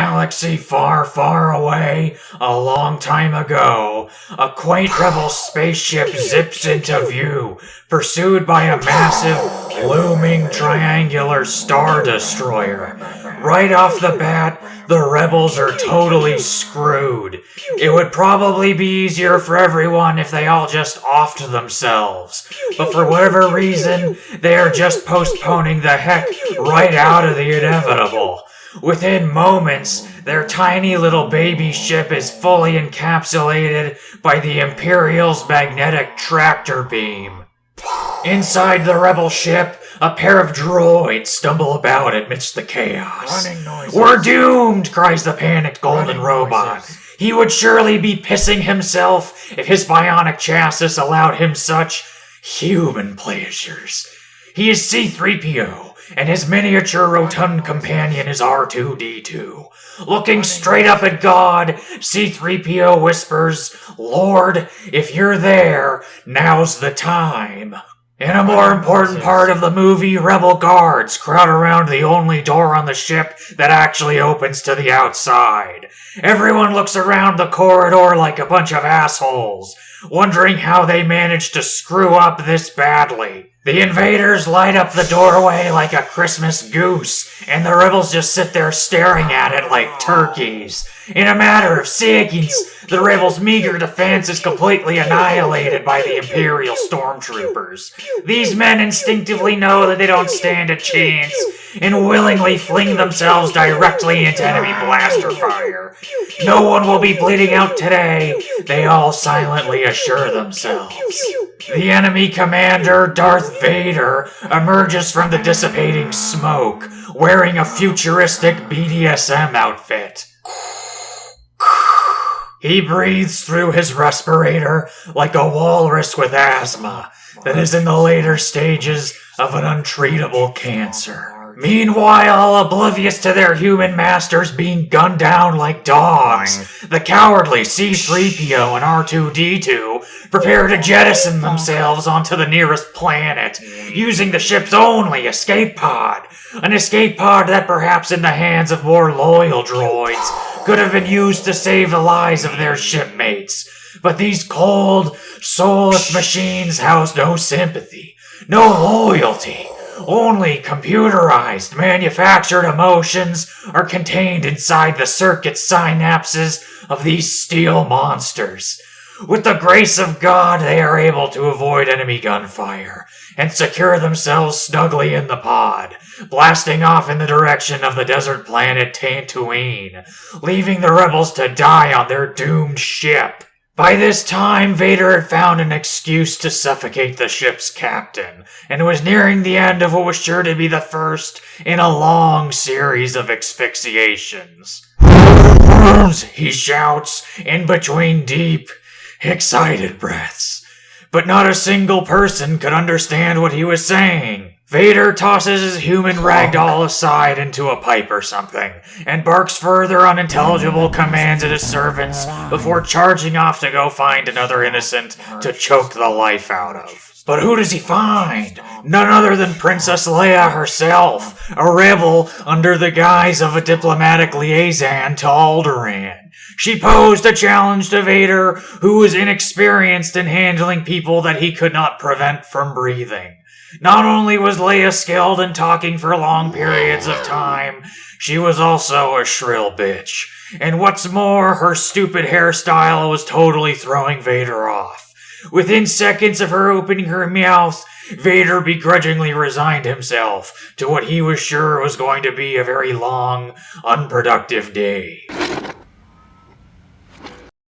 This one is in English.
galaxy far, far away, a long time ago, a quaint rebel spaceship zips into view, pursued by a massive, looming triangular star destroyer. Right off the bat, the rebels are totally screwed. It would probably be easier for everyone if they all just offed themselves. But for whatever reason, they are just postponing the heck right out of the inevitable. Within moments, their tiny little baby ship is fully encapsulated by the Imperial's magnetic tractor beam. Inside the rebel ship, a pair of droids stumble about amidst the chaos. "We're doomed!" cries the panicked golden robot. He would surely be pissing himself if his bionic chassis allowed him such human pleasures. He is C-3PO, and his miniature rotund companion is R2-D2. Looking straight up at God, C-3PO whispers, "Lord, if you're there, now's the time." In a more important part of the movie, rebel guards crowd around the only door on the ship that actually opens to the outside. Everyone looks around the corridor like a bunch of assholes, wondering how they managed to screw up this badly. The invaders light up the doorway like a Christmas goose, and the rebels just sit there staring at it like turkeys. In a matter of seconds, the rebels' meager defense is completely annihilated by the Imperial stormtroopers. These men instinctively know that they don't stand a chance, and willingly fling themselves directly into enemy blaster fire. No one will be bleeding out today, they all silently assure themselves. The enemy commander, Darth Vader, emerges from the dissipating smoke, wearing a futuristic BDSM outfit. He breathes through his respirator like a walrus with asthma that is in the later stages of an untreatable cancer. Meanwhile, oblivious to their human masters being gunned down like dogs, the cowardly C-3PO and R2-D2 prepare to jettison themselves onto the nearest planet, using the ship's only escape pod. An escape pod that perhaps in the hands of more loyal droids could have been used to save the lives of their shipmates. But these cold, soulless machines house no sympathy, no loyalty. Only computerized, manufactured emotions are contained inside the circuit synapses of these steel monsters. With the grace of God, they are able to avoid enemy gunfire and secure themselves snugly in the pod, blasting off in the direction of the desert planet Tatooine, leaving the rebels to die on their doomed ship. By this time, Vader had found an excuse to suffocate the ship's captain, and was nearing the end of what was sure to be the first in a long series of asphyxiations. He shouts, in between deep, excited breaths. But not a single person could understand what he was saying. Vader tosses his human ragdoll aside into a pipe or something, and barks further unintelligible commands at his servants before charging off to go find another innocent to choke the life out of. But who does he find? None other than Princess Leia herself, a rebel under the guise of a diplomatic liaison to Alderaan. She posed a challenge to Vader, who was inexperienced in handling people that he could not prevent from breathing. Not only was Leia skilled in talking for long periods of time, she was also a shrill bitch. And what's more, her stupid hairstyle was totally throwing Vader off. Within seconds of her opening her mouth, Vader begrudgingly resigned himself to what he was sure was going to be a very long, unproductive day.